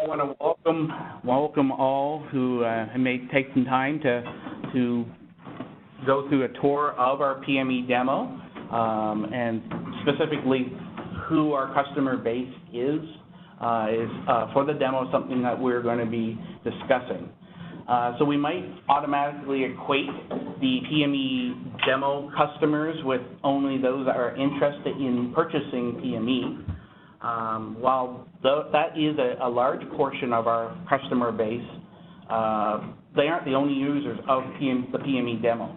want to welcome all who may take some time to go through a tour of our PME demo, and specifically who our customer base is for the demo, something that we're going to be discussing. So we might automatically equate the PME demo customers with only those that are interested in purchasing PME. While that is a large portion of our customer base, they aren't the only users of the PME demo.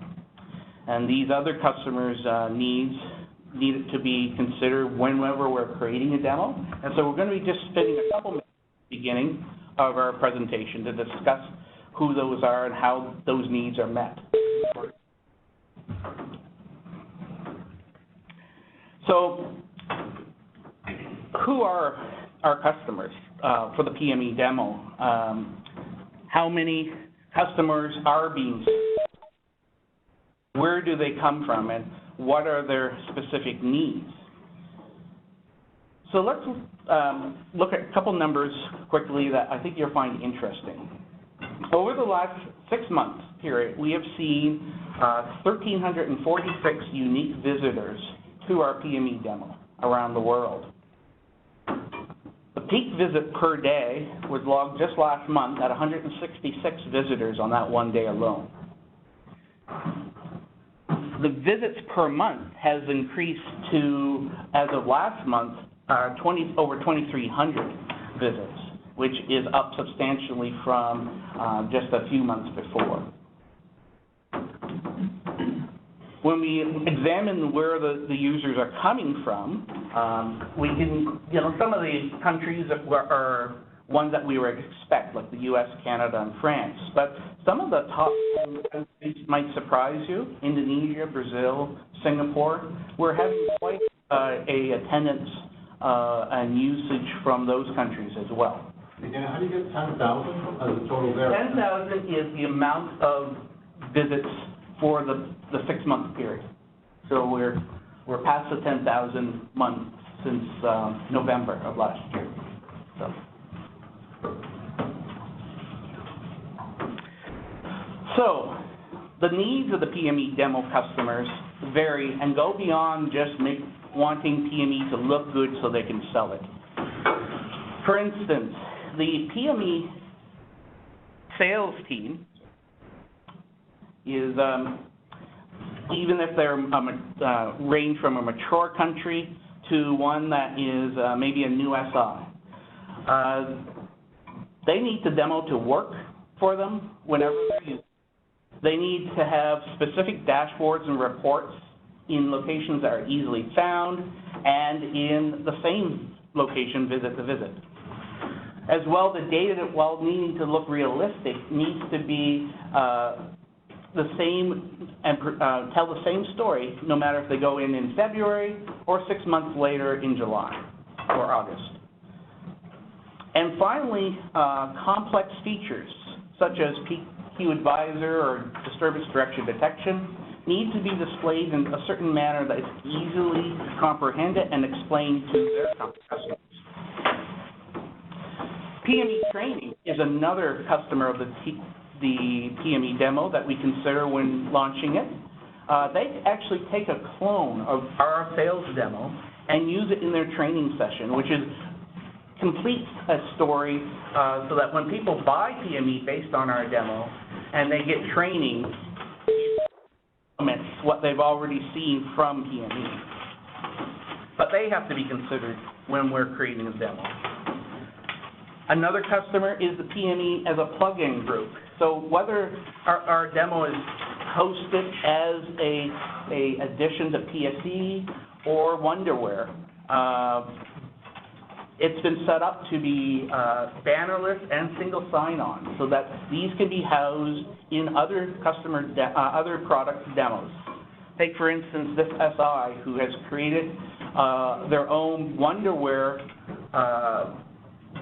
And these other customers' needs need to be considered whenever we're creating a demo. And so we're going to be just spending a couple minutes at the beginning of our presentation to discuss who those are and how those needs are met. So, who are our customers for the PME demo? How many customers are being served? Where do they come from, and what are their specific needs? So let's look at a couple numbers quickly that I think you'll find interesting. Over the last 6-month period, we have seen 1,346 unique visitors to our PME demo around the world. The peak visit per day was logged just last month at 166 visitors on that one day alone. The visits per month has increased to, as of last month, over 2,300 visits, which is up substantially from just a few months before. When we examine where the users are coming from, we can, some of the countries that are ones that we would expect, like the U.S., Canada, and France. But some of the top 10 countries might surprise you: Indonesia, Brazil, Singapore. We're having quite a attendance and usage from those countries as well. Again, how do you get 10,000 as a total there? 10,000 is the amount of visits for the 6-month period. So we're past the 10,000 months since November of last year. So the needs of the PME demo customers vary and go beyond just wanting PME to look good so they can sell it. For instance, the PME sales team is, even if they're range from a mature country to one that is maybe a new SI, they need the demo to work for them whenever they're using it. They need to have specific dashboards and reports in locations that are easily found and in the same location visit to visit. As well, the data, that, while needing to look realistic, needs to be the same and tell the same story, no matter if they go in February or 6 months later in July or August. And finally, complex features such as PQ Advisor or disturbance direction detection need to be displayed in a certain manner that is easily comprehended and explained to their customers. PME training is another customer of the PME demo that we consider when launching it. They actually take a clone of our sales demo and use it in their training session, which is completes a story so that when people buy PME based on our demo and they get training, it's what they've already seen from PME. But they have to be considered when we're creating a demo. Another customer is the PME as a plug-in group. So whether our demo is hosted as a addition to PSE or Wonderware, it's been set up to be bannerless and single sign-on, so that these can be housed in other other product demos. Take, for instance, this SI who has created their own Wonderware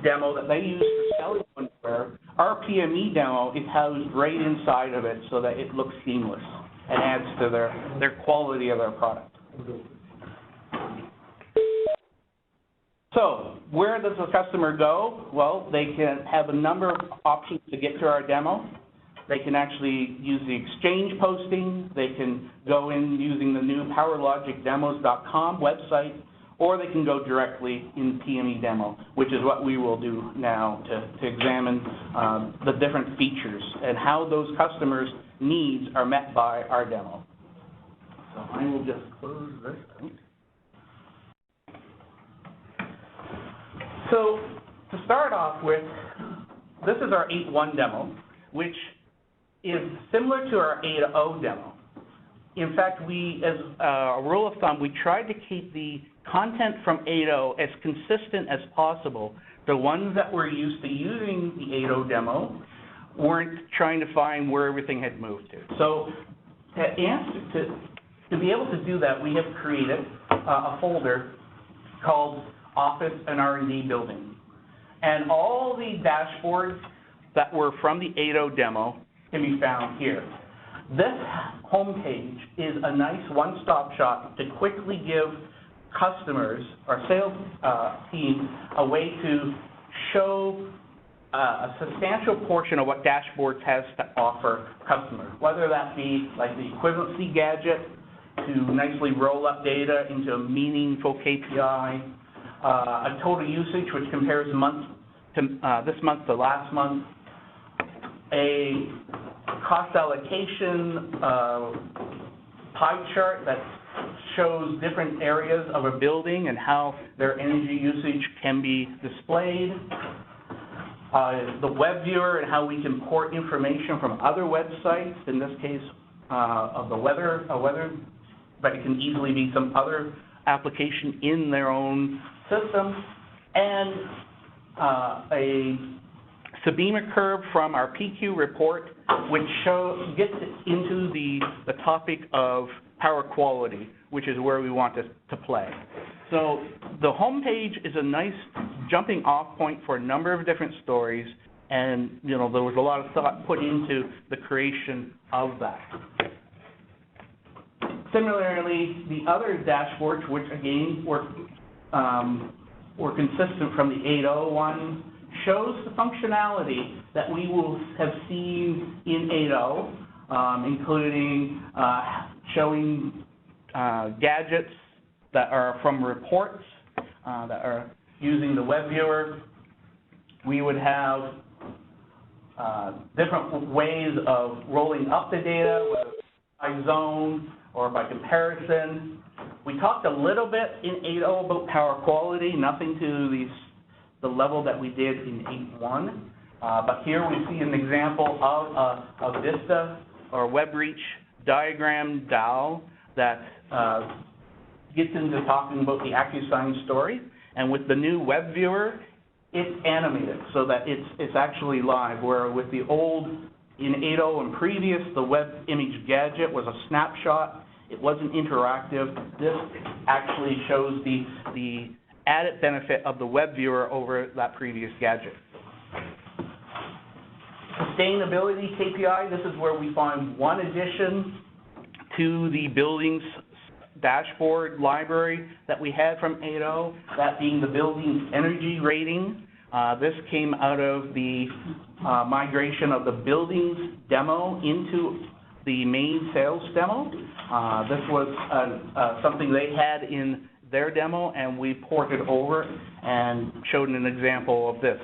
demo that they use for selling Wonderware. Our PME demo is housed right inside of it so that it looks seamless and adds to their quality of their product. So where does the customer go? Well, they can have a number of options to get to our demo. They can actually use the exchange posting. They can go in using the new powerlogicdemos.com website, or they can go directly in PME demo, which is what we will do now to examine the different features and how those customers' needs are met by our demo. So I will just close this out. So to start off with, this is our 8.1 demo, which is similar to our 8.0 demo. In fact, we, as a rule of thumb, we tried to keep the content from 8.0 as consistent as possible. The ones that were used to using the 8.0 demo weren't trying to find where everything had moved to. So to be able to do that, we have created a folder called Office and R&D Building. And all the dashboards that were from the 8.0 demo can be found here. This homepage is a nice one-stop shop to quickly give customers or sales team a way to show a substantial portion of what Dashboards has to offer customers, whether that be like the equivalency gadget to nicely roll up data into a meaningful KPI, a total usage which compares this month to last month, a cost allocation pie chart that shows different areas of a building and how their energy usage can be displayed, the web viewer and how we can port information from other websites, in this case of the weather, but it can easily be some other application in their own system, and a Sabima curve from our PQ report, which gets into the topic of power quality, which is where we want to play. So the home page is a nice jumping off point for a number of different stories, and there was a lot of thought put into the creation of that. Similarly, the other dashboards, which again were consistent from the 8.0 one, shows the functionality that we will have seen in 8.0, including showing gadgets that are from reports that are using the web viewer. We would have different ways of rolling up the data, whether by zone or by comparison. We talked a little bit in 8.0 about power quality, nothing to the level that we did in 8.1. But here we see an example of a Vista or WebReach diagram DAO that gets into talking about the AccuSign story. And with the new web viewer, it's animated so that it's actually live, where with the old, in 8.0 and previous, the web image gadget was a snapshot. It wasn't interactive. This actually shows the added benefit of the web viewer over that previous gadget. Sustainability KPI, this is where we find one addition to the building's dashboard library that we had from 8.0, that being the building's energy rating. This came out of the migration of the buildings demo into the main sales demo. This was something they had in their demo, and we ported over and showed an example of this.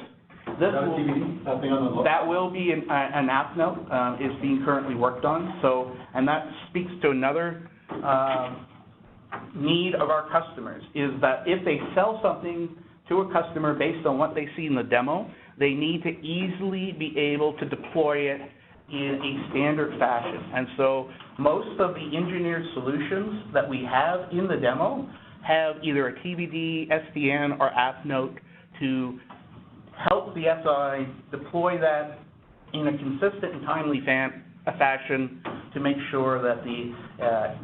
That will be an app note, is being currently worked on. So, and that speaks to another need of our customers, is that if they sell something to a customer based on what they see in the demo, they need to easily be able to deploy it in a standard fashion. And so most of the engineered solutions that we have in the demo have either a TBD, SDN, or app note to help the SI deploy that in a consistent and timely fashion to make sure that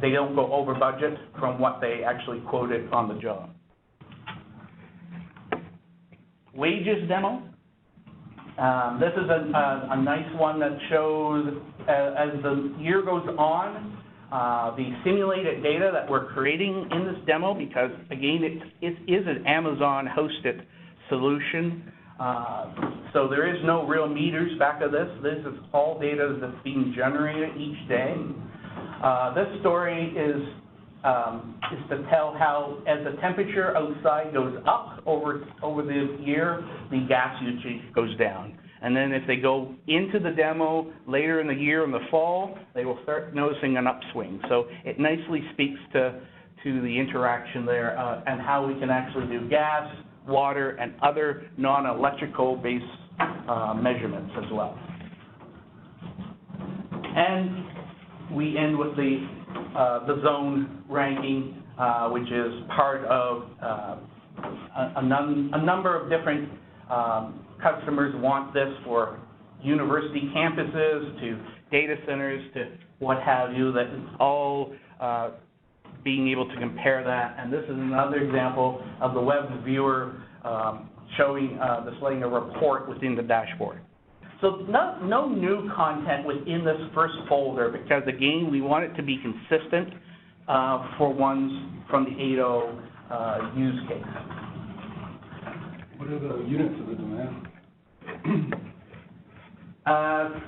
they don't go over budget from what they actually quoted on the job. Wages demo. This is a nice one that shows as the year goes on, the simulated data that we're creating in this demo, because again, it is an Amazon-hosted solution. So there is no real meters back of this. This is all data that's being generated each day. This story is to tell how, as the temperature outside goes up over the year, the gas usage goes down. And then if they go into the demo later in the year in the fall, they will start noticing an upswing. So it nicely speaks to the interaction there and how we can actually do gas, water, and other non-electrical based measurements as well. And we end with the zone ranking, which is part of a number of different customers want this for university campuses to data centers to what have you, that it's all being able to compare that. And this is another example of the web viewer displaying a report within the dashboard. So no new content within this first folder, because again, we want it to be consistent for ones from the 8.0 use case. What are the units of the demand?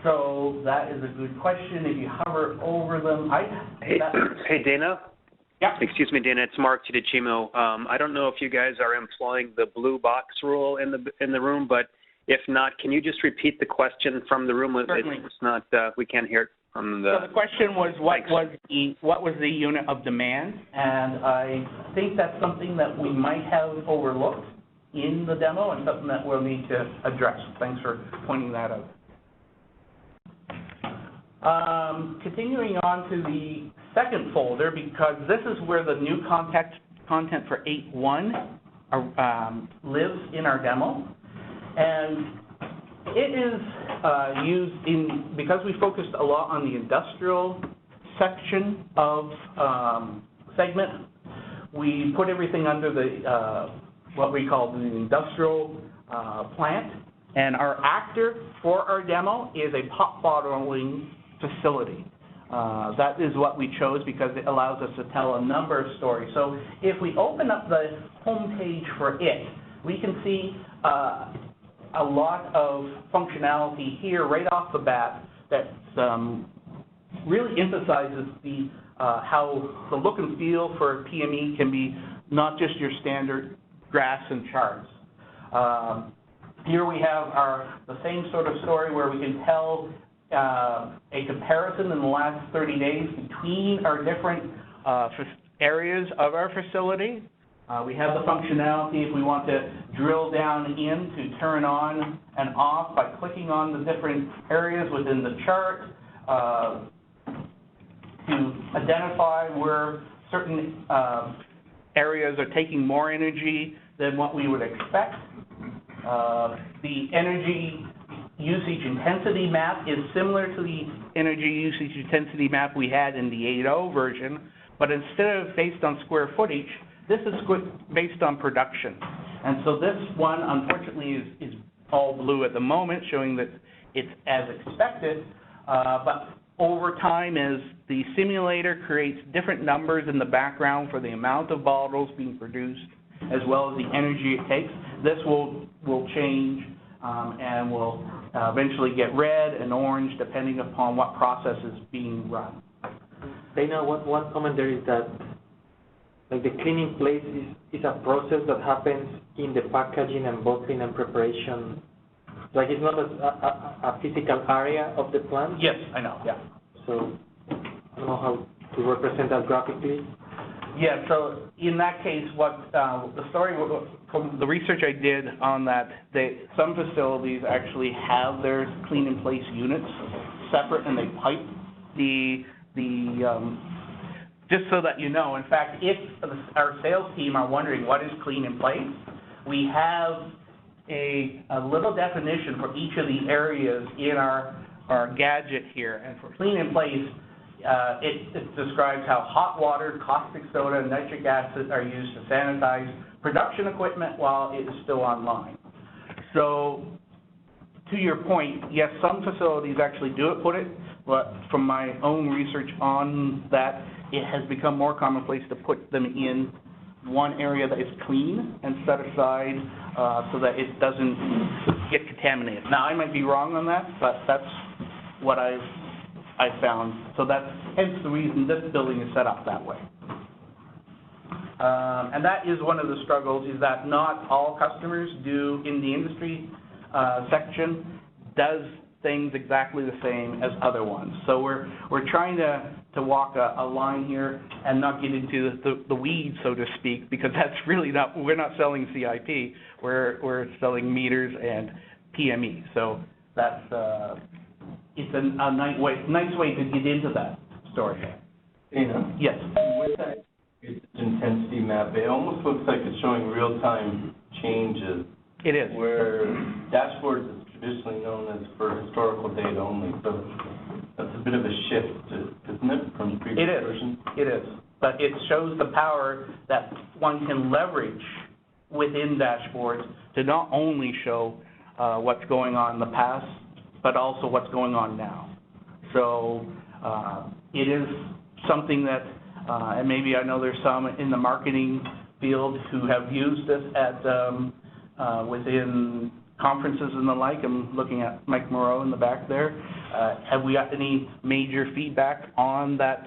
So that is a good question. If you hover over them, Hey, Dana? Yeah. Excuse me, Dana, it's Mark Tidicimo. I don't know if you guys are employing the blue box rule in the room, but if not, can you just repeat the question from the room? Certainly. It's not, we can't hear it from the... So the question was, what was the unit of demand? And I think that's something that we might have overlooked in the demo and something that we'll need to address. Thanks for pointing that out. Continuing on to the second folder, because this is where the new content for 8.1 lives in our demo. And it is used because we focused a lot on the industrial section of segment. We put everything under the what we call the industrial plant. And our actor for our demo is a pop bottling facility. That is what we chose because it allows us to tell a number of stories. So if we open up the home page for it, we can see a lot of functionality here right off the bat that really emphasizes how the look and feel for PME can be not just your standard graphs and charts. Here we have the same sort of story where we can tell a comparison in the last 30 days between our different areas of our facility. We have the functionality if we want to drill down in to turn on and off by clicking on the different areas within the chart to identify where certain areas are taking more energy than what we would expect. The energy usage intensity map is similar to the energy usage intensity map we had in the 8.0 version, but instead of based on square footage, this is based on production. And so this one, unfortunately, is all blue at the moment, showing that it's as expected, but over time, as the simulator creates different numbers in the background for the amount of bottles being produced, as well as the energy it takes, this will change and will eventually get red and orange depending upon what process is being run. Dana, one comment there is that like the cleaning place is a process that happens in the packaging and bottling and preparation. Like it's not a physical area of the plant? Yes, I know, yeah. So I don't know how to represent that graphically. Yeah, so in that case, what the story from the research I did on that, some facilities actually have their clean in place units separate, and they pipe just so that you know. In fact, if our sales team are wondering what is clean in place, we have a little definition for each of the areas in our gadget here. And for clean in place, it describes how hot water, caustic soda, and nitric acid are used to sanitize production equipment while it is still online. So to your point, yes, some facilities actually do put it but from my own research on that, it has become more commonplace to put them in one area that is clean and set aside so that it doesn't get contaminated. Now, I might be wrong on that, but that's what I've found. So that's hence the reason this building is set up that way. And that is one of the struggles, is that not all customers do, in the industry section, does things exactly the same as other ones. So we're trying to walk a line here and not get into the weeds, so to speak, because that's really not, we're not selling CIP, we're selling meters and PME. So that's, it's a nice way to get into that story. Dana? Yes. With that intensity map, it almost looks like it's showing real-time changes. It is. Where dashboards is traditionally known as for historical data only, so that's a bit of a shift, isn't it, from previous versions? It is. But it shows the power that one can leverage within dashboards to not only show what's going on in the past, but also what's going on now. So it is something that, and maybe I know there's some in the marketing field who have used this at within conferences and the like. I'm looking at Mike Moreau in the back there. Have we got any major feedback on that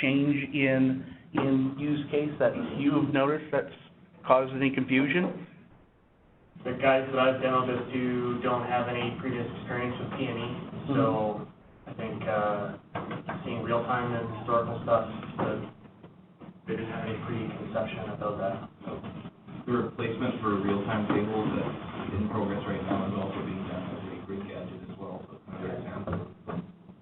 change in use case that you've noticed that's caused any confusion? The guys that I've demoed this to don't have any previous experience with PME, so I think seeing real-time and historical stuff, they didn't have any preconception about that. So the replacement for real-time tables that's in progress right now is also being done as a great gadget as well, so it's another example.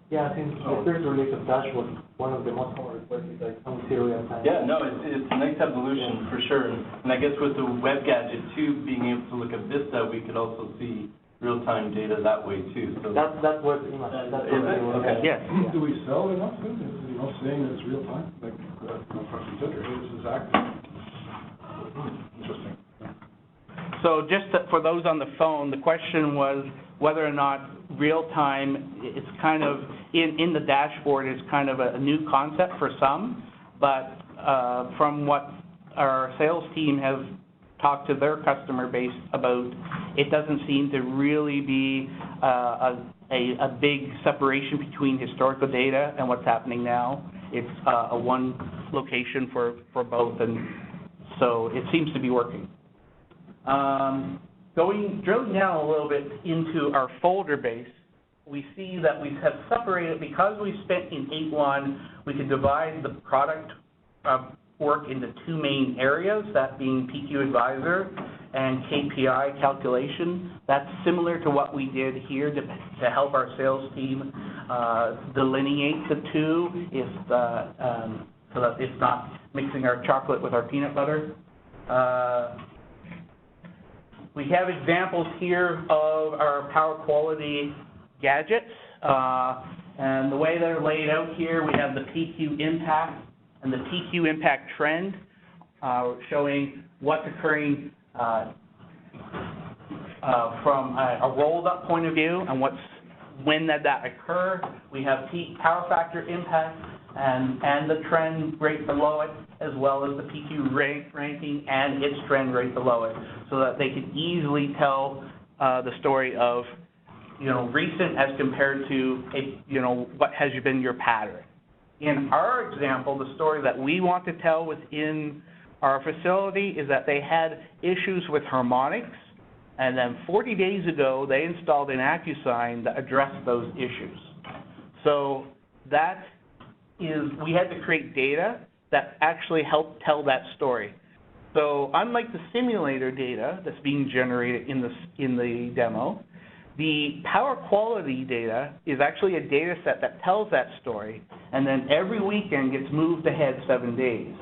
Yeah, since the first release of Dashboard, one of the most common requests is like some serial time. Yeah, no, it's a nice evolution for sure. And I guess with the web gadget too, being able to look at Vista, we could also see real-time data that way too. So That's web image. That's Is it? Okay. Yes. Do we sell enough of it? Saying that it's real time? Like, from Twitter, hey, this is active. Interesting. So just for those on the phone, the question was whether or not real-time, it's kind of, in the dashboard, is kind of a new concept for some, but from what our sales team has talked to their customer base about, it doesn't seem to really be a big separation between historical data and what's happening now. It's a one location for both, and so it seems to be working. Drilling down a little bit into our folder base, we see that we have separated, because we spent in 8.1, we could divide the product work into two main areas, that being PQ Advisor and KPI calculation. That's similar to what we did here to help our sales team delineate the two, so that it's not mixing our chocolate with our peanut butter. We have examples here of our power quality gadgets, and the way they're laid out here, we have the PQ impact and the PQ impact trend, showing what's occurring from a rolled up point of view and when that occur. We have power factor impact and the trend right below it, as well as the PQ ranking and its trend right below it, so that they can easily tell the story of, recent as compared to what has been your pattern. In our example, the story that we want to tell within our facility is that they had issues with harmonics, and then 40 days ago they installed an AccuSign that addressed those issues. So that is, we had to create data that actually helped tell that story. So unlike the simulator data that's being generated in the demo, the power quality data is actually a data set that tells that story, and then every weekend gets moved ahead 7 days.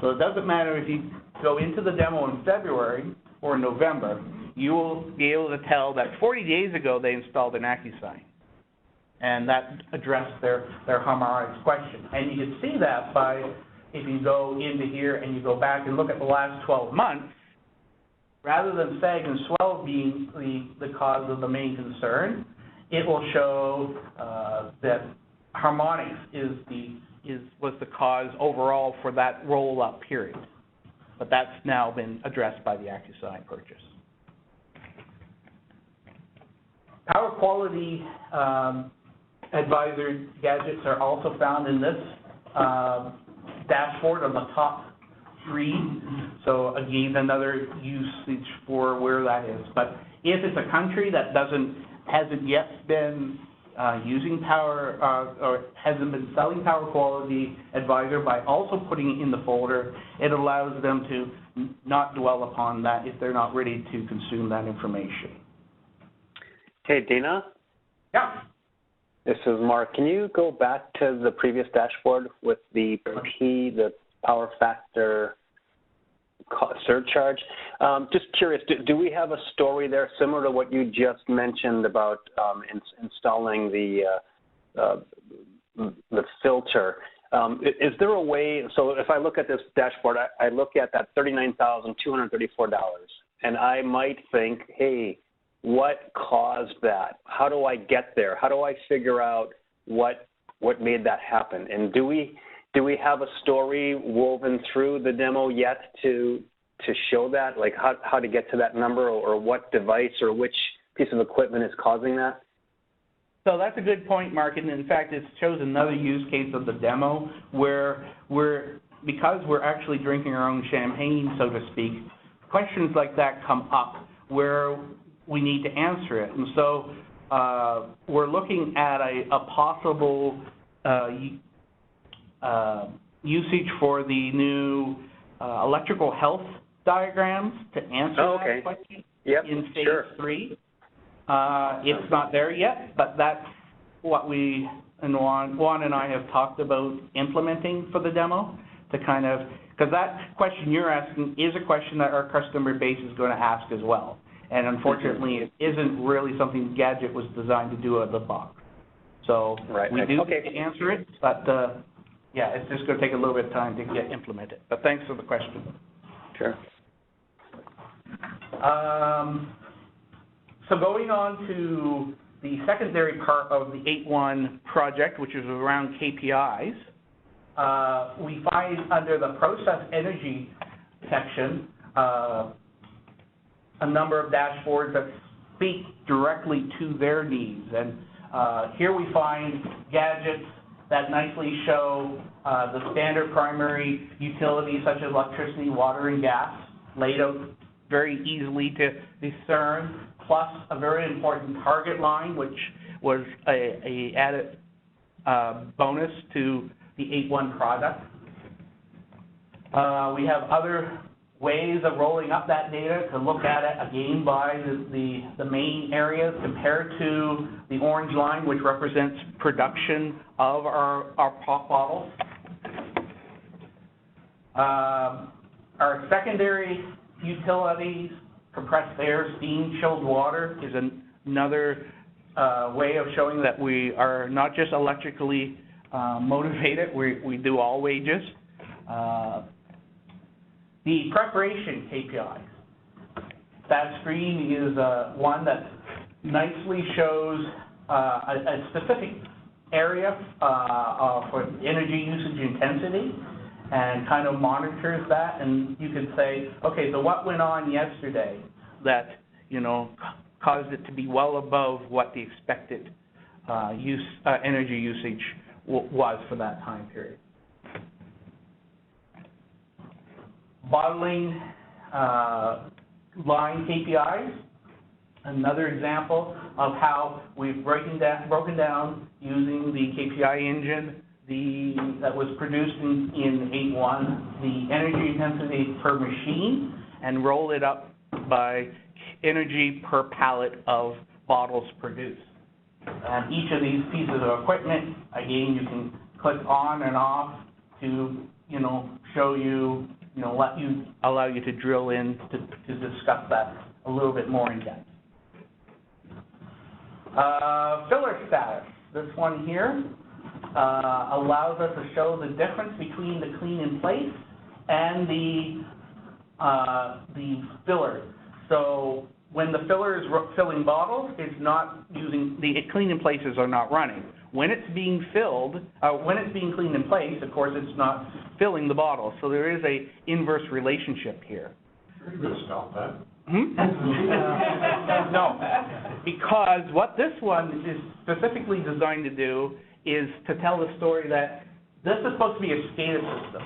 So it doesn't matter if you go into the demo in February or November, you will be able to tell that 40 days ago they installed an AccuSign, and that addressed their harmonics question. And you can see that by, if you go into here and you go back and look at the last 12 months, rather than sag and swell being the cause of the main concern, it will show that harmonics was the cause overall for that roll-up period. But that's now been addressed by the AccuSign purchase. Power quality advisor gadgets are also found in this dashboard on the top 3. So again, another usage for where that is. But if it's a country that hasn't yet been using power or hasn't been selling Power Quality Advisor, by also putting it in the folder, it allows them to not dwell upon that if they're not ready to consume that information. Hey, Dana? Yeah. This is Mark. Can you go back to the previous dashboard with the power factor surcharge? Just curious, do we have a story there similar to what you just mentioned about installing the filter? Is there a way, so if I look at this dashboard, I look at that $39,234, and I might think, hey, what caused that? How do I get there? How do I figure out what made that happen? And do we have a story woven through the demo yet to show that, like how to get to that number, or what device or which piece of equipment is causing that? So that's a good point, Mark, and in fact it shows another use case of the demo where because we're actually drinking our own champagne, so to speak, questions like that come up where we need to answer it. And so we're looking at a possible usage for the new electrical health diagrams to answer that question in phase 3. It's not there yet, but that's what we, and Juan and I have talked about implementing for the demo to kind of, because that question you're asking is a question that our customer base is going to ask as well. And unfortunately, it isn't really something Gadget was designed to do out of the box. So we do need to answer it, but yeah, it's just going to take a little bit of time to get implemented. But thanks for the question. Sure. So going on to the secondary part of the 8.1 project, which is around KPIs, we find under the process energy section a number of dashboards that speak directly to their needs. And here we find gadgets that nicely show the standard primary utilities such as electricity, water, and gas, laid out very easily to discern, plus a very important target line, which was a added bonus to the 8.1 product. We have other ways of rolling up that data to look at it again by the main areas compared to the orange line, which represents production of our pop bottles. Our secondary utilities, compressed air, steam, chilled water, is another way of showing that we are not just electrically motivated, we do all wages. The preparation KPIs. That screen is one that nicely shows a specific area for energy usage intensity and kind of monitors that, and you can say, okay, so what went on yesterday that, you know, caused it to be well above what the expected energy usage was for that time period. Bottling line KPIs, another example of how we've broken down using the KPI engine that was produced in 8.1, the energy intensity per machine, and roll it up by energy per pallet of bottles produced. And each of these pieces of equipment, again, you can click on and off to, you know, show you, you know, allow you to drill in to discuss that a little bit more in depth. Filler status. This one here allows us to show the difference between the clean in place and the filler. So when the filler is filling bottles, it's not using, the clean in places are not running. when it's being filled, when it's being cleaned in place, of course, it's not filling the bottle. So there is a inverse relationship here. You could have spelled that. No, because what this one is specifically designed to do is to tell the story that this is supposed to be a SCADA system.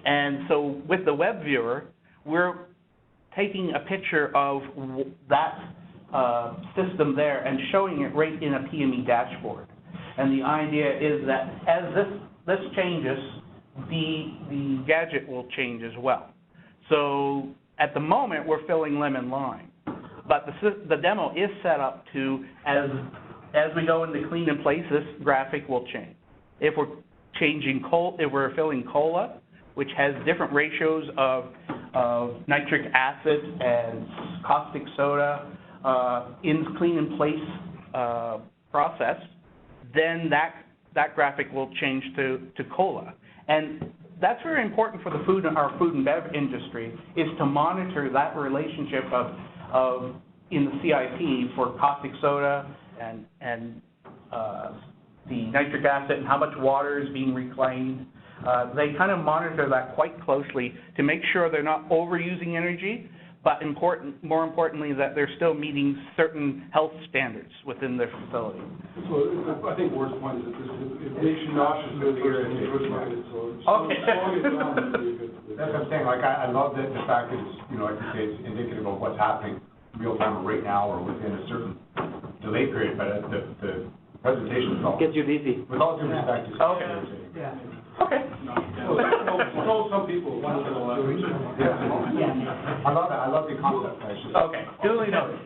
And so with the web viewer, we're taking a picture of that system there and showing it right in a PME dashboard. And the idea is that as this changes, the gadget will change as well. So at the moment, we're filling lemon lime, but the demo is set up to, as we go into clean in place, this graphic will change. If we're if we're filling cola, which has different ratios of nitric acid and caustic soda in clean in place process, then that graphic will change to cola. And that's very important for our food and bev industry, is to monitor that relationship of in the CIP for caustic soda and the nitric acid and how much water is being reclaimed. They kind of monitor that quite closely to make sure they're not overusing energy, but more importantly, that they're still meeting certain health standards within their facility. So I think Ward's point is that it makes you nauseous to hear it, so Okay. That's what I'm saying, like, I love that the fact that it's, like you say, it's indicative of what's happening real time or right now or within a certain delay period, but the presentation itself, Gets you dizzy. with all due respect, is Okay. yeah. Okay. So some people want to I love that, I love the concept, actually. Okay, duly noted.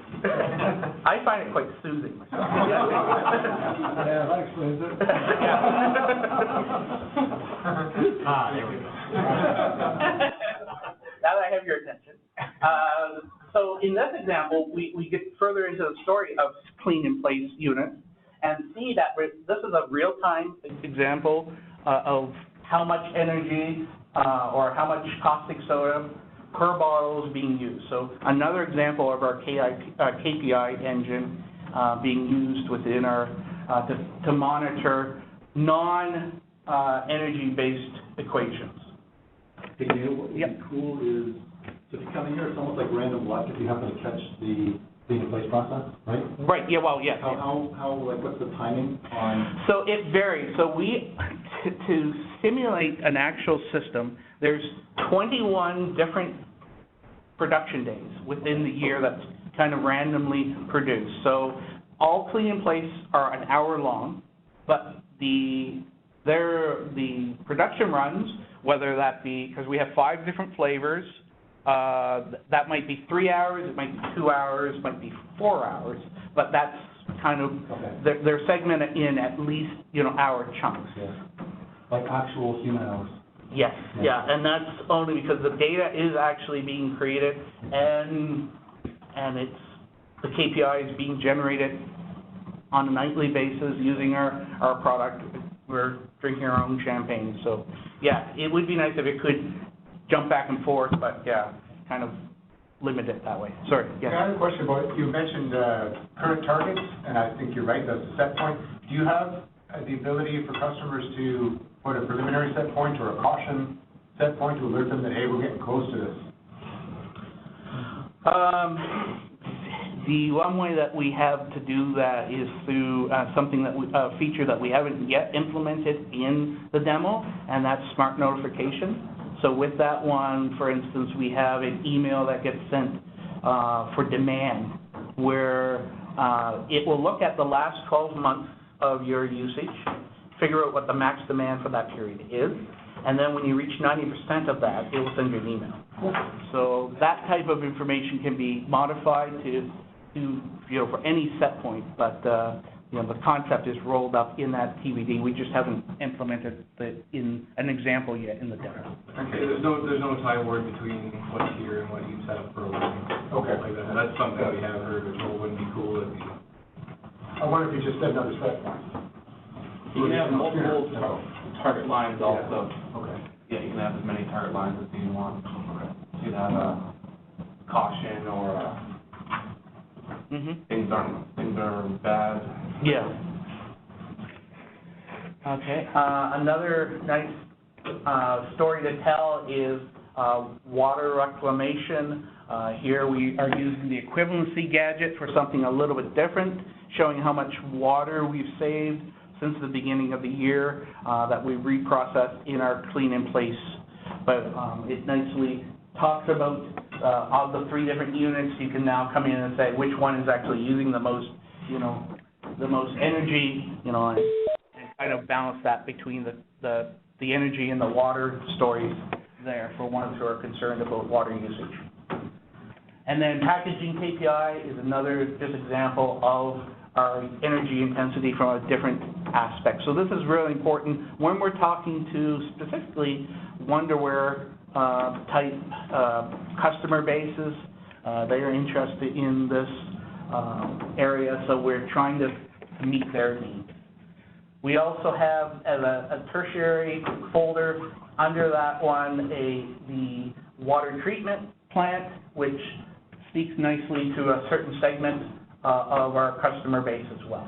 I find it quite soothing myself. Yeah, that explains it. There we go. Now that I have your attention. So in this example, we get further into the story of clean in place units and see that this is a real-time example of how much energy or how much caustic soda per bottle is being used. So another example of our KPI engine being used within our, to monitor non-energy-based equations. Hey, Daniel, what would be cool is, so if you come in here, it's almost like random luck if you happen to catch the clean in place process, right? Right, yeah, well, yes. How like, what's the timing on? So it varies. So to simulate an actual system, there's 21 different production days within the year that's kind of randomly produced. So all clean in place are an hour long, but the production runs, whether that be, because we have 5 different flavors, that might be 3 hours, it might be 2 hours, it might be 4 hours, but that's kind of, they're segmented in at least, hour chunks. Yeah. Like actual human hours. Yes, yeah, and that's only because the data is actually being created and the KPI is being generated on a nightly basis using our product. We're drinking our own champagne, so yeah, it would be nice if it could jump back and forth, but yeah, kind of limit it that way. Sorry, yeah. I have a question about it. You mentioned current targets, and I think you're right, that's a set point. Do you have the ability for customers to put a preliminary set point or a caution set point to alert them that, hey, we're getting close to this? The one way that we have to do that is through something that a feature that we haven't yet implemented in the demo, and that's smart notification. So with that one, for instance, we have an email that gets sent for demand, where it will look at the last 12 months of your usage, figure out what the max demand for that period is, and then when you reach 90% of that, it will send you an email. So that type of information can be modified to for any set point, but the concept is rolled up in that TBD. We just haven't implemented in an example yet in the demo. Okay, there's no tie word between what's here and what you set up for a living. Okay. Like that. That's something we have heard, which wouldn't be cool if you. I wonder if you just said another set point. You can have multiple target lines also. Okay. Yeah, you can have as many target lines as you want. Okay. You can have a caution or a things are bad. Yeah. Okay, another nice story to tell is water reclamation. Here we are using the equivalency gadget for something a little bit different, showing how much water we've saved since the beginning of the year that we reprocessed in our clean in place. But it nicely talks about of the 3 different units, you can now come in and say which one is actually using the most, the most energy, and kind of balance that between the energy and the water stories there for ones who are concerned about water usage. And then packaging KPI is another just example of our energy intensity from a different aspect. So this is really important when we're talking to specifically Wonderware type customer bases. They are interested in this area, so we're trying to meet their needs. We also have as a tertiary folder under that one the water treatment plant, which speaks nicely to a certain segment of our customer base as well.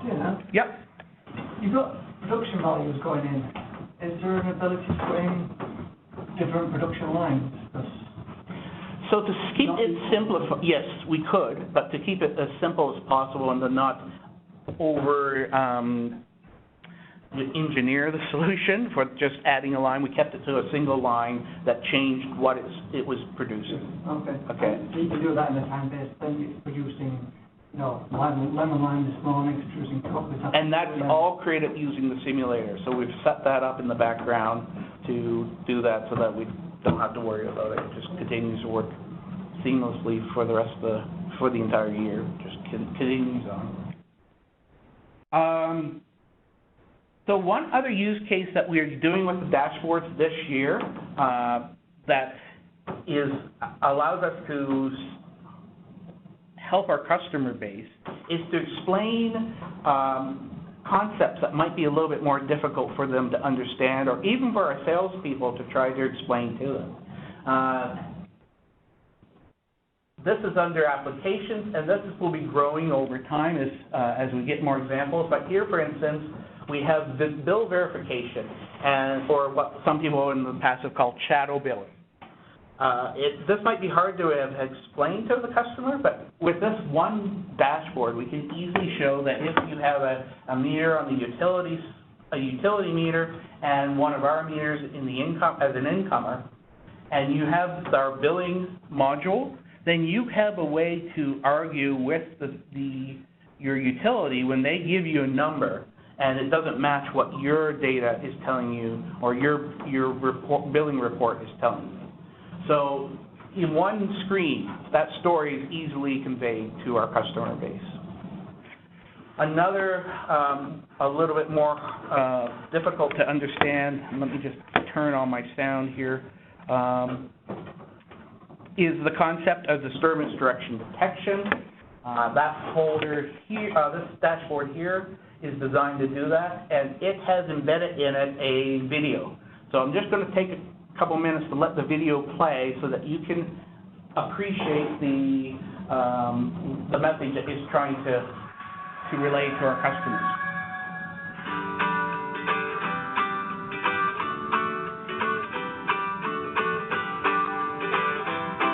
Yeah. Yep. You've got production volumes going in. Is there an ability to put in different production lines? So to keep it simplified, yes, we could, but to keep it as simple as possible and to not over engineer the solution for just adding a line, we kept it to a single line that changed what it was producing. Okay. Okay. So you can do that in a time base, then you're producing, lemon lime this morning, it's producing chocolate. And that's all created using the simulator. So we've set that up in the background to do that so that we don't have to worry about it. It just continues to work seamlessly for the rest of for the entire year. Just continues on. So one other use case that we are doing with the dashboards this year that allows us to help our customer base is to explain concepts that might be a little bit more difficult for them to understand, or even for our salespeople to try to explain to them. This is under applications, and this will be growing over time as we get more examples. But here, for instance, we have the bill verification, and or what some people in the past have called shadow billing. This might be hard to have explained to the customer, but with this one dashboard, we can easily show that if you have a meter on the utilities, a utility meter, and one of our meters in the income as an incomer, and you have our billing module, then you have a way to argue with your utility when they give you a number and it doesn't match what your data is telling you or your billing report is telling you. So in one screen, that story is easily conveyed to our customer base. Another, a little bit more difficult to understand, let me just turn on my sound here, is the concept of disturbance direction detection. That folder here, this dashboard here is designed to do that, and it has embedded in it a video. So I'm just going to take a couple minutes to let the video play so that you can appreciate the message that it's trying to relay to our customers.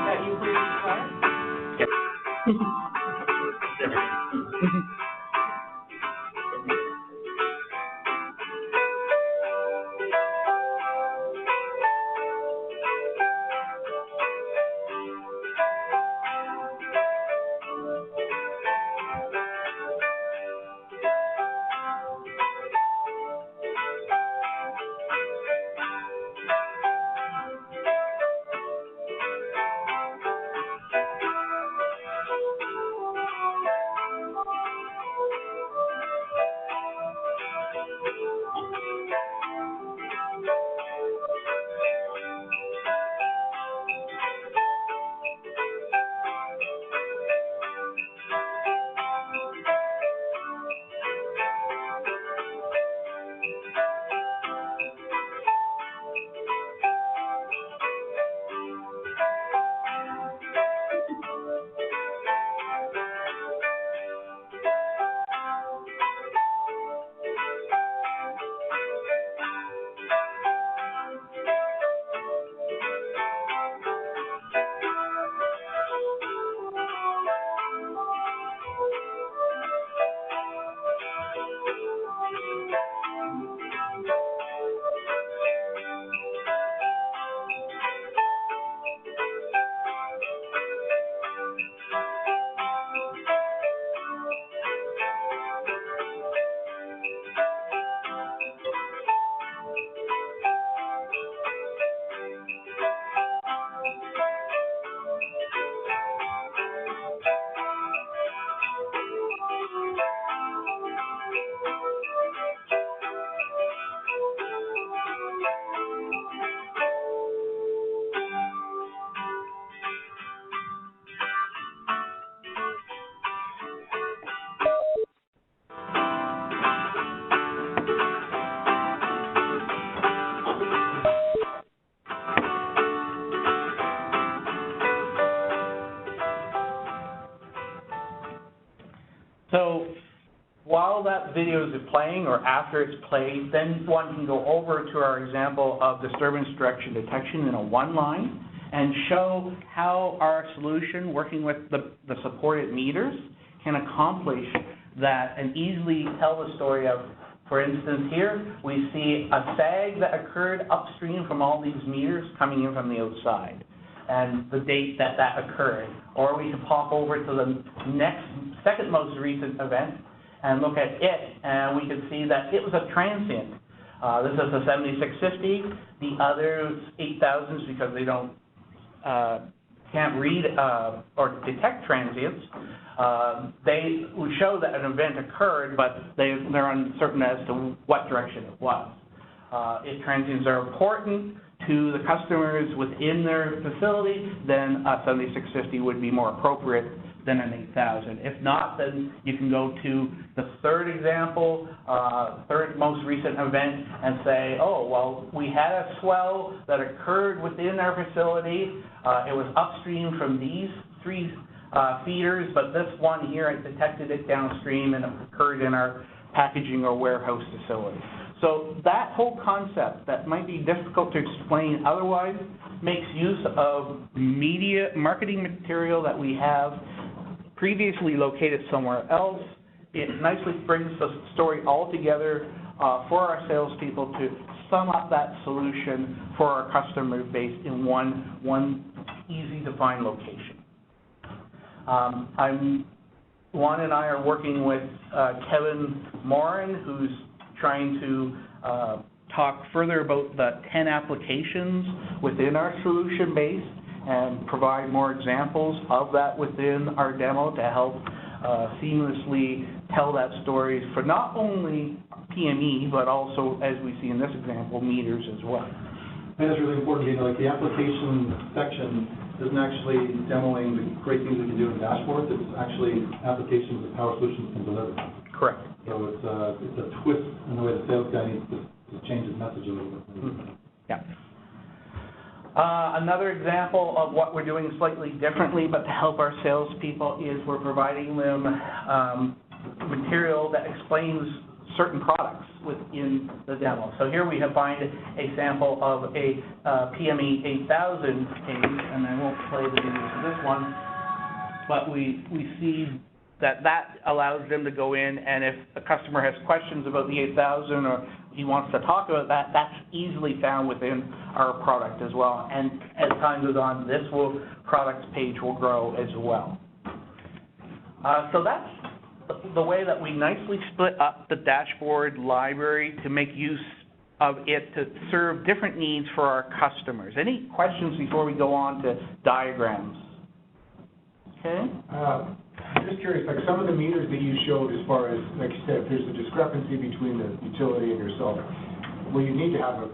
That you please, Claire? So while that video is playing or after it's played, then one can go over to our example of disturbance direction detection in a one line and show how our solution, working with the supported meters, can accomplish that and easily tell the story of, for instance, here we see a sag that occurred upstream from all these meters coming in from the outside and the date that that occurred. Or we can pop over to the second most recent event and look at it, and we can see that it was a transient. This is a 7650. The other 8000s, because they don't can't read or detect transients, they would show that an event occurred, but they're uncertain as to what direction it was. If transients are important to the customers within their facility, then a 7650 would be more appropriate than an 8000. If not, then you can go to the third example, third most recent event, and say, oh, well, we had a swell that occurred within our facility. It was upstream from these three feeders, but this one here, I detected it downstream and it occurred in our packaging or warehouse facility. So that whole concept that might be difficult to explain otherwise makes use of marketing material that we have previously located somewhere else. It nicely brings the story all together for our salespeople to sum up that solution for our customer base in one easy to find location. Juan and I are working with Kevin Morin, who's trying to talk further about the 10 applications within our solution base and provide more examples of that within our demo to help seamlessly tell that story for not only PME, but also, as we see in this example, meters as well. And it's really important, you know, like the application section isn't actually demoing the great things we can do in dashboards. It's actually applications that Power Solutions can deliver. Correct. So it's a twist in the way the sales guy needs to change his message a little bit. Mm-hmm. Yeah. Another example of what we're doing slightly differently, but to help our salespeople, is we're providing them material that explains certain products within the demo. So here we have find a sample of a PME 8000 case, and I won't play the video for this one, but we see that allows them to go in, and if a customer has questions about the 8000 or he wants to talk about that, that's easily found within our product as well. And as time goes on, this products page will grow as well. So that's the way that we nicely split up the dashboard library to make use of it to serve different needs for our customers. Any questions before we go on to diagrams? Okay. I'm just curious, like some of the meters that you showed, as far as, like you said, if there's a discrepancy between the utility and yourself, well, you need to have a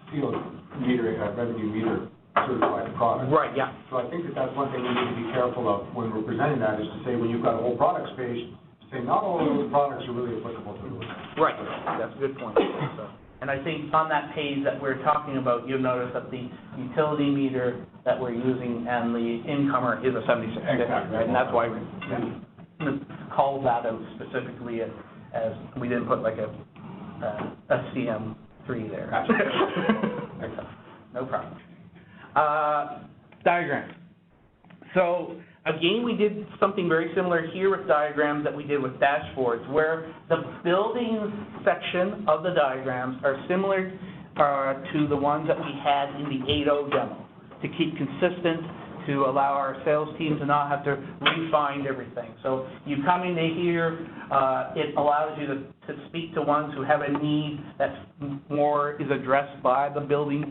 field meter, a revenue meter certified product. Right, yeah. So I think that's one thing we need to be careful of when we're presenting that, is to say when you've got a whole products page, say not all of those products are really applicable to it. Right, that's a good point. So, and I think on that page that we're talking about, you'll notice that the utility meter that we're using and the incomer is a 7650, exactly. right? And that's why we called that out specifically as we didn't put like a CM3 there. No problem. Diagrams. So again, we did something very similar here with diagrams that we did with dashboards, where the building section of the diagrams are similar to the ones that we had in the 8.0 demo, to keep consistent, to allow our sales team to not have to refine everything. So you come into here, it allows you to speak to ones who have a need that's more is addressed by the building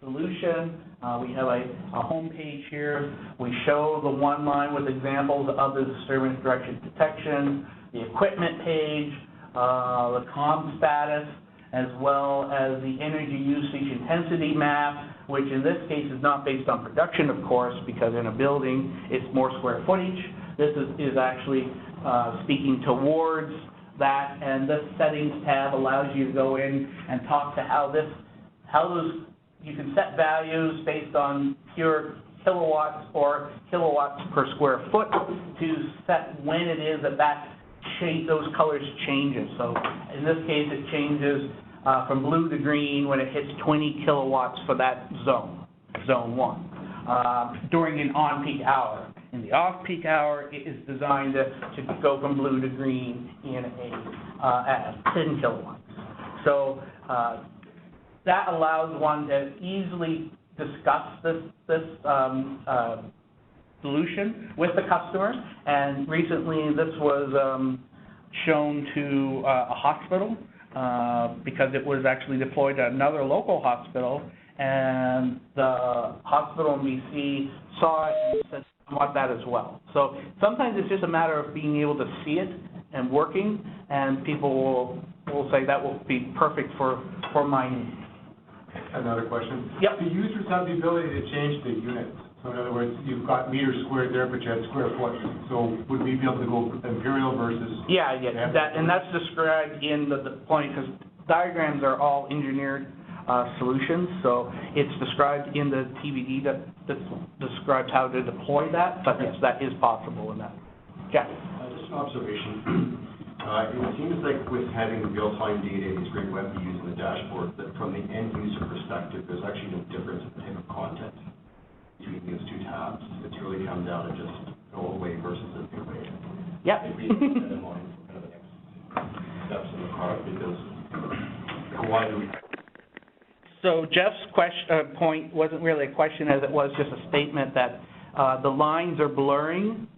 solution. We have a home page here. We show the one line with examples of the disturbance direction detection, the equipment page, the COM status, as well as the energy usage intensity map, which in this case is not based on production, of course, because in a building it's more square footage. This is actually speaking towards that, and this settings tab allows you to go in and talk to how those, you can set values based on pure kilowatts or kilowatts per square foot to set when it is that those colors changes. So in this case, it changes from blue to green when it hits 20 kilowatts for that zone 1, during an on-peak hour. In the off-peak hour, it is designed to go from blue to green in at 10 kilowatts. So that allows one to easily discuss this solution with the customer. And recently, this was shown to a hospital because it was actually deployed at another local hospital, and the hospital in BC saw it and said, I want that as well. So sometimes it's just a matter of being able to see it and working, and people will say that will be perfect for my need. Another question? Yep. The users have the ability to change the units. So in other words, you've got meters squared there, but you have square foot. So would we be able to go imperial versus? Yeah, and that's described in the point, because diagrams are all engineered solutions, so it's described in the TBD that describes how to deploy that, but yes, that is possible in that. Jeff? Just an observation. It seems like with having real-time data, these great web views in the dashboard, that from the end user perspective, there's actually no difference in the type of content between those two tabs. It's really come down to just go away versus a new way. Yep. Maybe that in mind for kind of the next steps in the product, because why do we? So Jeff's point wasn't really a question as it was just a statement that the lines are blurring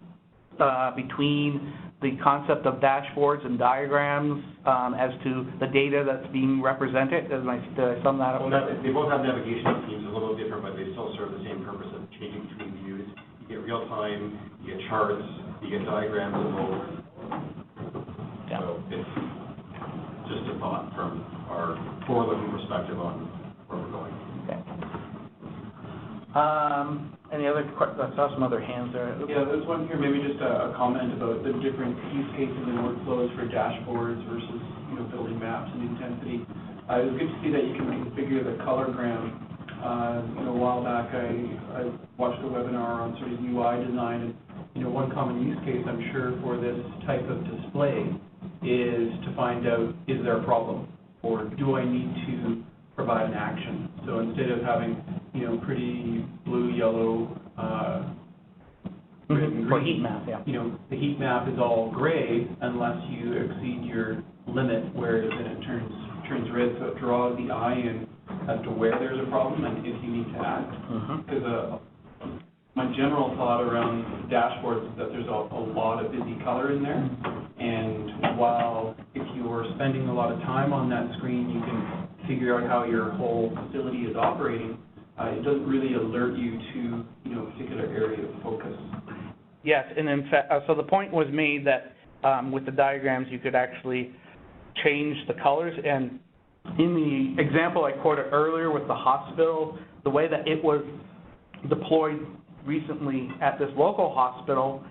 between the concept of dashboards and diagrams as to the data that's being represented. Did I sum that up? Well, they both have navigation schemes, a little different, but they still serve the same purpose of changing between views. You get real time, you get charts, you get diagrams of both. Yeah. So it's just a thought from our forward-looking perspective on where we're going. Okay. Any other questions? I saw some other hands there. Yeah, there's one here, maybe just a comment about the different use cases and workflows for dashboards versus, building maps and intensity. It was good to see that you can configure the colorgram. A while back, I watched a webinar on sort of UI design, and, one common use case, I'm sure, for this type of display is to find out, is there a problem? Or do I need to provide an action? So instead of having, pretty blue, yellow, red and For green, heat map, yeah. The heat map is all gray unless you exceed your limit, whereas then it turns red, so it draws the eye in as to where there's a problem and if you need to act. Because my general thought around dashboards is that there's a lot of busy color in there, and while if you're spending a lot of time on that screen, you can figure out how your whole facility is operating, it doesn't really alert you to, a particular area of focus. Yes, and in fact, so the point was made that with the diagrams, you could actually change the colors. And in the example I quoted earlier with the hospital, the way that it was deployed recently at this local hospital,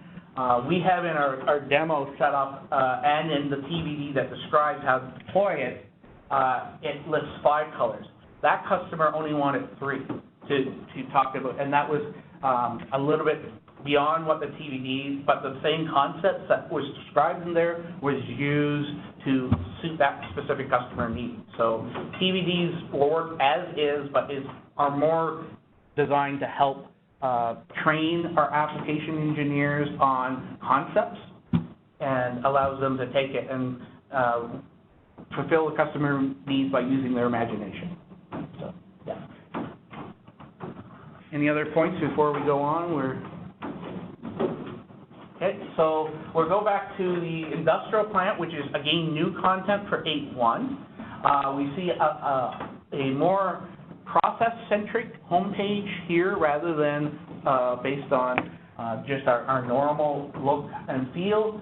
we have in our demo set up and in the TBD that describes how to deploy it, it lists 5 colors. That customer only wanted 3 to talk about, and that was a little bit beyond what the TBD, but the same concepts that was described in there was used to suit that specific customer need. So TBDs work as is, but are more designed to help train our application engineers on concepts and allows them to take it and fulfill the customer needs by using their imagination. So, yeah. Any other points before we go on? Okay, so we'll go back to the industrial plant, which is, again, new content for 8.1. We see a more process-centric homepage here rather than based on just our normal look and feel.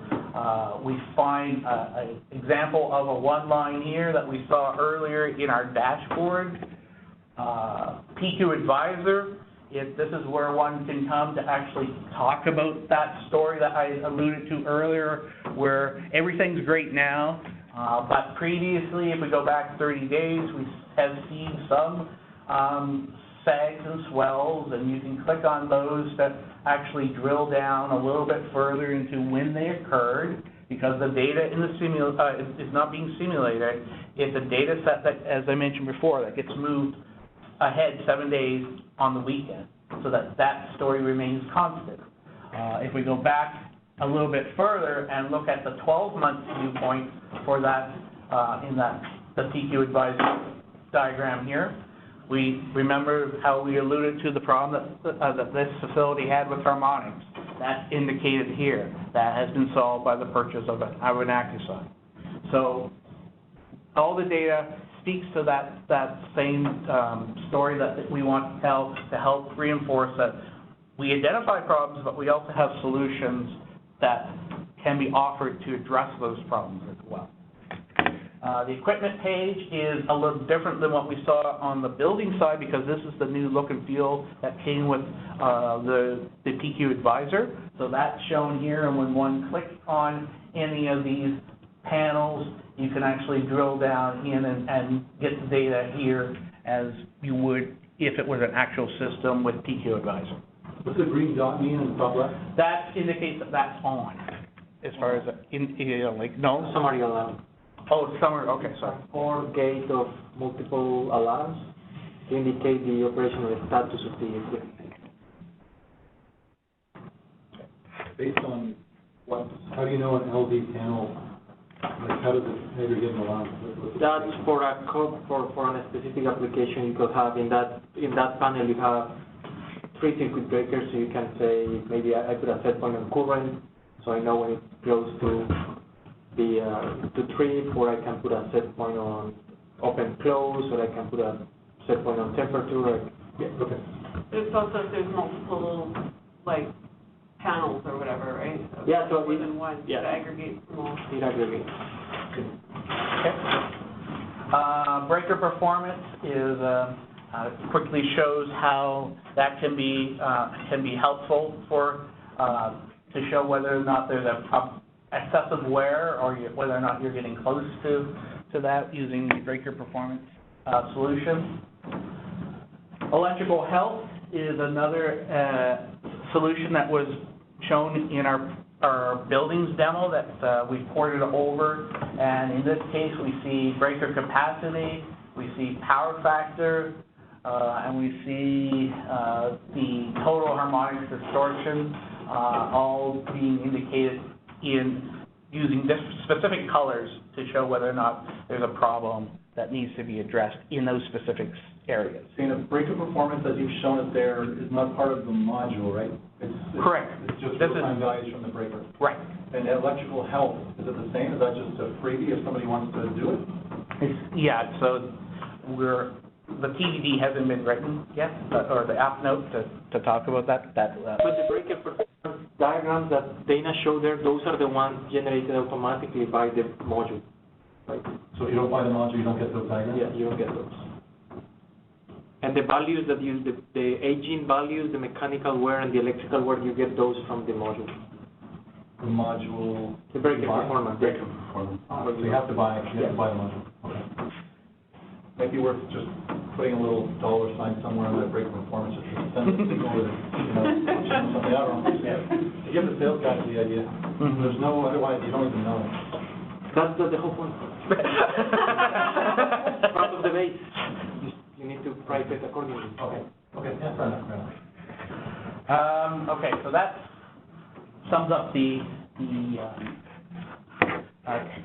We find an example of a one-line here that we saw earlier in our dashboard. PQ Advisor, this is where one can come to actually talk about that story that I alluded to earlier, where everything's great now, but previously, if we go back 30 days, we have seen some sags and swells, and you can click on those that actually drill down a little bit further into when they occurred. because the data in the is not being simulated. It's a data set that, as I mentioned before, that gets moved ahead 7 days on the weekend, so that that story remains constant. If we go back a little bit further and look at the 12-month viewpoint for that, the PQ Advisor diagram here, we remember how we alluded to the problem that this facility had with harmonics. That's indicated here. That has been solved by the purchase of an Acuside. So all the data speaks to that same story that we want to help reinforce that we identify problems, but we also have solutions that can be offered to address those problems as well. The equipment page is a little different than what we saw on the building side, because this is the new look and feel that came with the PQ Advisor. So that's shown here, and when one clicks on any of these panels, you can actually drill down in and get the data here as you would if it was an actual system with PQ Advisor. What's the green dot mean in the top left? That indicates that that's on, as far as, no? Summary alarm. Oh, summer, okay, sorry. Or gate of multiple alarms to indicate the operational status of the equipment. Based on what, how do you know an LV panel, like how does it aggregate an alarm? That's for a for a specific application you could have. In that panel you have 3 circuit breakers, so you can say maybe I put a set point on current, so I know when it goes to trip, or I can put a set point on open close, or I can put a set point on temperature. Okay. There's also, there's multiple, like, panels or whatever, right? So Yeah, so more than one, yeah. to aggregate them all. It aggregates. Okay. Breaker performance is quickly shows how that can be helpful for to show whether or not there's excessive wear, or whether or not you're getting close to that using the breaker performance solution. Electrical health is another solution that was shown in our buildings demo that we ported over, and in this case we see breaker capacity, we see power factor, and we see the total harmonics distortion all being indicated in using this specific colors to show whether or not there's a problem that needs to be addressed in those specific areas. Seeing a breaker performance, as you've shown it there, is not part of the module, right? Correct. It's just This real-time values from the breaker. Right. And electrical health, is it the same? Is that just a freebie if somebody wants to do it? Yeah, so the TDD hasn't been written yet, or the app note to talk about that. But the breaker performance diagrams that Dana showed there, those are the ones generated automatically by the module. Right? So if you don't buy the module, you don't get those diagrams? Yeah, you don't get those. And the values that you, the aging values, the mechanical wear and the electrical wear, you get those from the module. The module? The breaker performance. Breaker performance. So you have to buy the module. Okay. Might be worth just putting a little dollar sign somewhere on that breaker performance, just to send a signal that, something out wrong. To give the sales guys the idea. Mm-hmm. There's no, otherwise you don't even know. That's the whole point. Part of the base. You need to price it accordingly. Okay, yeah, fair enough. Okay, so that sums up the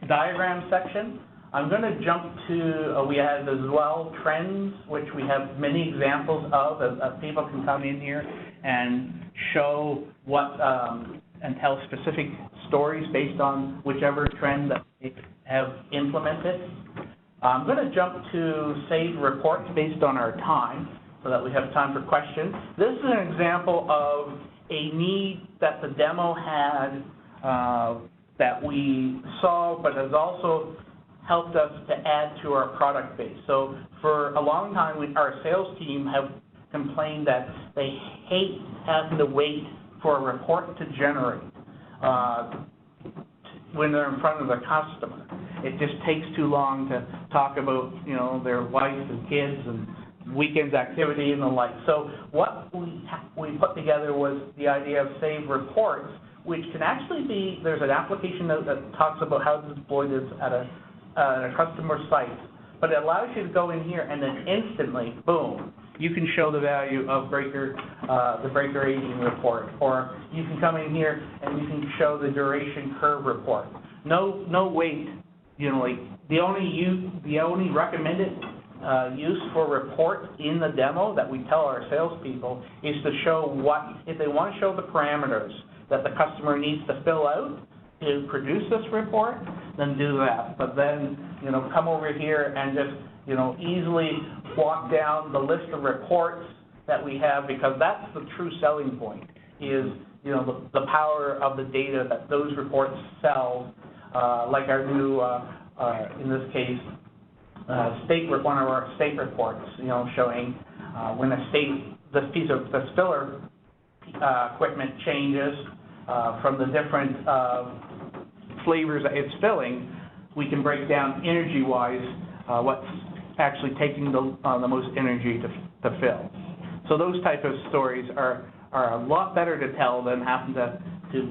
diagram section. I'm going to jump to, we have as well trends, which we have many examples of, as people can come in here and show what, and tell specific stories based on whichever trend that they have implemented. I'm going to jump to save reports based on our time, so that we have time for questions. This is an example of a need that the demo had that we saw, but has also helped us to add to our product base. So for a long time, our sales team have complained that they hate having to wait for a report to generate when they're in front of the customer. It just takes too long to talk about, their wife and kids and weekends activity and the like. So what we put together was the idea of save reports, which can actually be, there's an application note that talks about how to deploy this at a customer site, but it allows you to go in here and then instantly, boom, you can show the value of the breaker aging report, or you can come in here and you can show the duration curve report. No wait, you know, like the only recommended use for reports in the demo that we tell our salespeople is to show if they want to show the parameters that the customer needs to fill out to produce this report, then do that. But then, you know, come over here and just, you know, easily walk down the list of reports that we have, because that's the true selling point, is, you know, the power of the data that those reports sell, like our new, in this case, one of our state reports, you know, showing when this piece of this filler equipment changes from the different flavors that it's filling, we can break down energy-wise what's actually taking the most energy to fill. So those type of stories are a lot better to tell than having to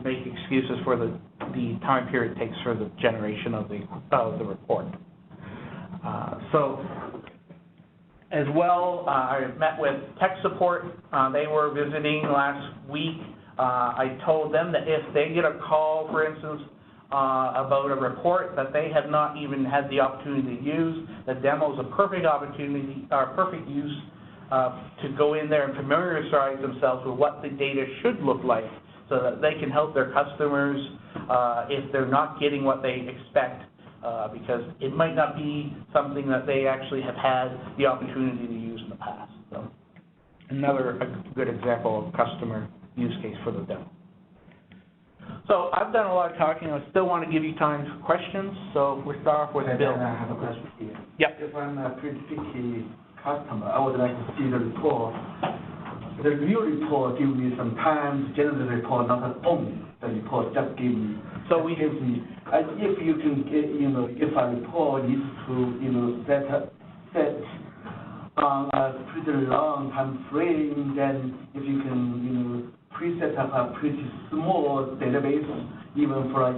make excuses for the time period it takes for the generation of the report. So as well, I met with tech support. They were visiting last week. I told them that if they get a call, for instance, about a report that they have not even had the opportunity to use, the demo is a perfect opportunity, or perfect use to go in there and familiarize themselves with what the data should look like, so that they can help their customers if they're not getting what they expect, because it might not be something that they actually have had the opportunity to use in the past. So another good example of customer use case for the demo. So I've done a lot of talking. I still want to give you time for questions, so we'll start off with Bill. I have a question here. Yep. If I'm a pretty picky customer, I would like to see the report. The real report gives me some time to generate the report, not a boom, the report just gives me. So gives me, if you can get, you know, if a report needs to, you know, set on a pretty long time frame, then if you can, you know, preset up a pretty small database, even for a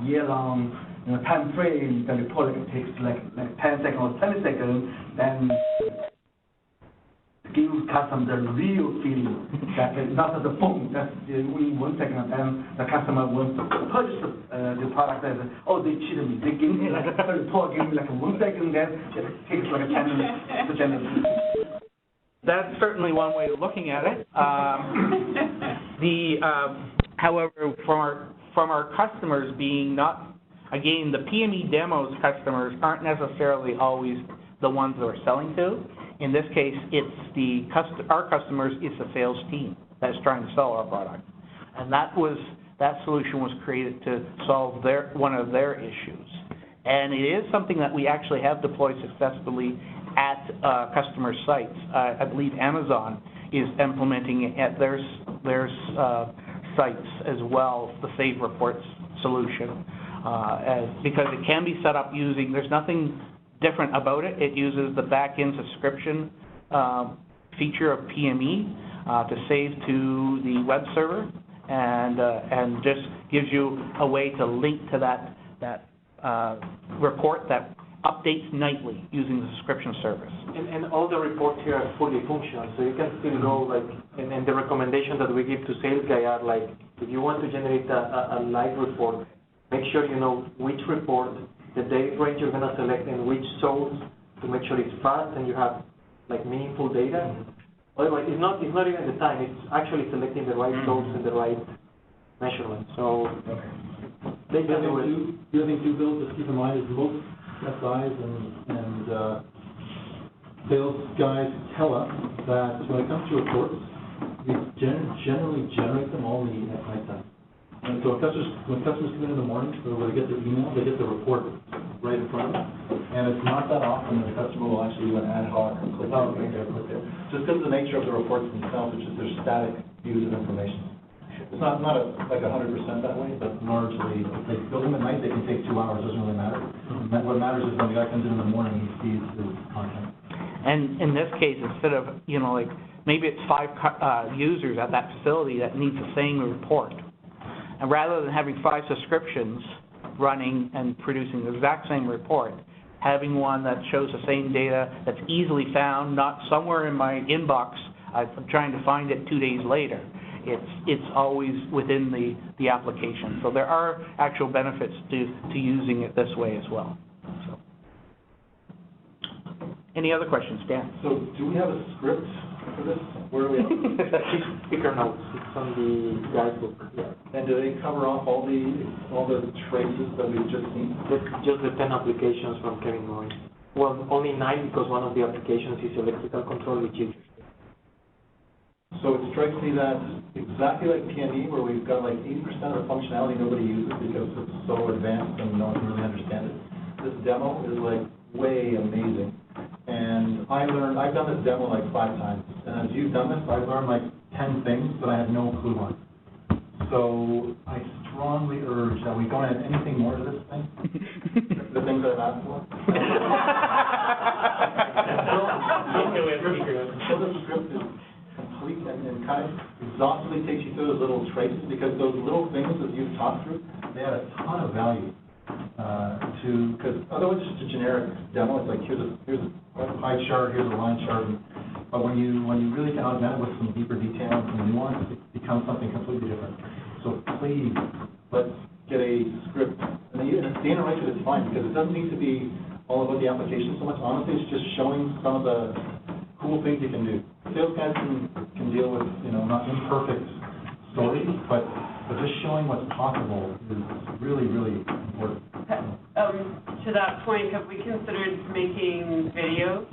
year-long time frame, the report takes like 10 seconds or 20 seconds, then give customer the real feeling that it's not the boom, that's in 1 second, and then the customer wants to purchase the product and oh, they cheated me. They give me like a report, give me like 1 second, then it takes like 10 minutes to generate. That's certainly one way of looking at it. However, from our customers being not, again, the PME demos customers aren't necessarily always the ones that we're selling to. In this case, it's our customers, it's the sales team that's trying to sell our product. And that solution was created to solve one of their issues. And it is something that we actually have deployed successfully at customer sites. I believe Amazon is implementing it at their sites as well, the Save Reports solution, because it can be set up using, there's nothing different about it. It uses the back-end subscription feature of PME to save to the web server, and just gives you a way to link to that report that updates nightly using the subscription service. And all the reports here are fully functional, so you can still go like, and the recommendations that we give to sales guy are like, if you want to generate a live report, make sure you know which report, the date range you're going to select, and which source to make sure it's fast and you have like meaningful data. Otherwise, it's not even the time, it's actually selecting the right source and the right measurement. So they can do it. The other thing too, Bill, just keep in mind is most SIs and sales guys tell us that when it comes to reports, we generally generate them only at night time. And so when customers come in the morning, or when they get their email, they get the report right in front of them. And it's not that often that the customer will actually do an ad hoc or click there, click there. Just because of the nature of the reports themselves, which is their static views of information. It's not like 100% that way, but largely, if they build them at night, they can take 2 hours, doesn't really matter. And what matters is when the guy comes in the morning, he sees the content. And in this case, instead of, you know, like, maybe it's 5 users at that facility that need the same report. And rather than having 5 subscriptions running and producing the exact same report, having one that shows the same data that's easily found, not somewhere in my inbox, I'm trying to find it 2 days later. It's always within the application. So there are actual benefits to using it this way as well. So. Any other questions, Dan? So do we have a script for this? Where are we at? Speaker notes, it's on the guidebook, yeah. And do they cover off all the traces that we've just seen? Just the 10 applications from Kevin Morris. Well, only 9 because one of the applications is electrical control, which is. So it strikes me that exactly like PME, where we've got like 80% of the functionality nobody uses because it's so advanced and no one can really understand it. This demo is like way amazing. And I've done this demo like 5 times. And as you've done this, I've learned like 10 things that I had no clue on. So I strongly urge that we don't add anything more to this thing. The things that I've asked for. So the script is complete and kind of exhaustively takes you through those little traces, because those little things that you've talked through, they add a ton of value because otherwise it's just a generic demo. It's like here's a pie chart, here's a line chart, but when you really can augment it with some deeper detail and some nuance, it becomes something completely different. So please, let's get a script. And the data right to it's fine, because it doesn't need to be all about the application so much. Honestly, it's just showing some of the cool things you can do. Sales guys can deal with, not imperfect stories, but just showing what's possible is really, really important. To that point, have we considered making videos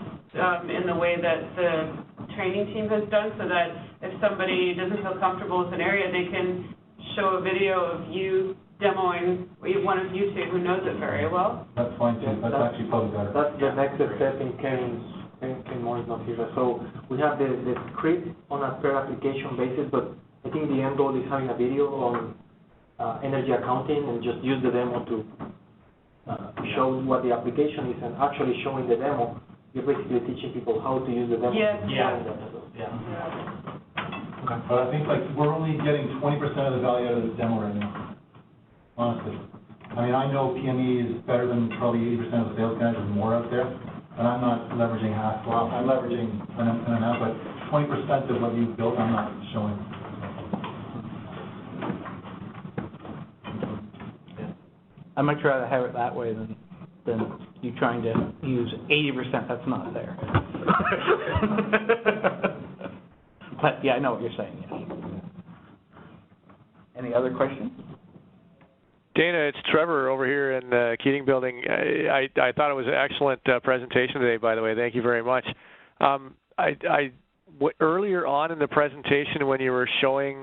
in the way that the training team has done, so that if somebody doesn't feel comfortable with an area, they can show a video of you demoing one of you two who knows it very well? That's fine too. That's actually probably better. That's the next step in Ken Moore's not here. So we have the script on a per application basis, but I think the end goal is having a video on energy accounting and just use the demo to show what the application is, and actually showing the demo, you're basically teaching people how to use the demo. Yeah. Okay. But I think we're only getting 20% of the value out of this demo right now, honestly. I mean, I know PME is better than probably 80% of the sales guys and more out there, and I'm not leveraging half. Well, I'm leveraging an amount, but 20% of what you've built, I'm not showing. I'd much rather have it that way than you trying to use 80% that's not there. But yeah, I know what you're saying, yes. Any other questions? Dana, it's Trevor over here in the Keating Building. I thought it was an excellent presentation today, by the way. Thank you very much. Earlier on in the presentation, when you were showing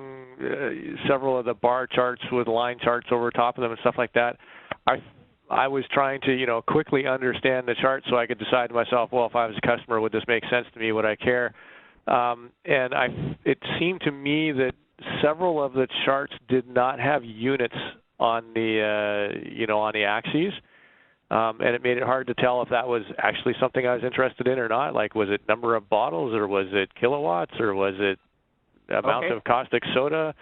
several of the bar charts with line charts over top of them and stuff like that, I was trying to, quickly understand the chart so I could decide to myself, well, if I was a customer, would this make sense to me? Would I care? It seemed to me that several of the charts did not have units on the, on the axes. And it made it hard to tell if that was actually something I was interested in or not. Like, was it number of bottles, or was it kilowatts, or was it amount of caustic soda?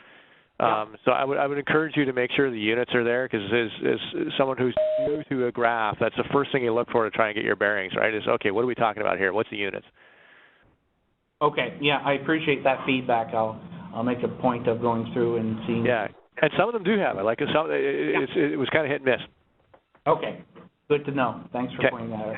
So I would encourage you to make sure the units are there, because as someone who's new to a graph, that's the first thing you look for to try and get your bearings, right? Is, okay, what are we talking about here? What's the units? Okay, yeah, I appreciate that feedback. I'll make a point of going through and seeing. Yeah, and some of them do have it. Like it was kind of hit and miss. Okay, good to know. Thanks for pointing that out.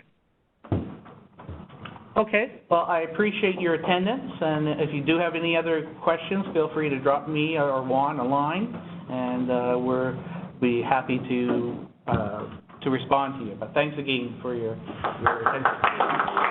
Okay, well, I appreciate your attendance, and if you do have any other questions, feel free to drop me or Juan a line, and we'll be happy to respond to you. But thanks again for your attention.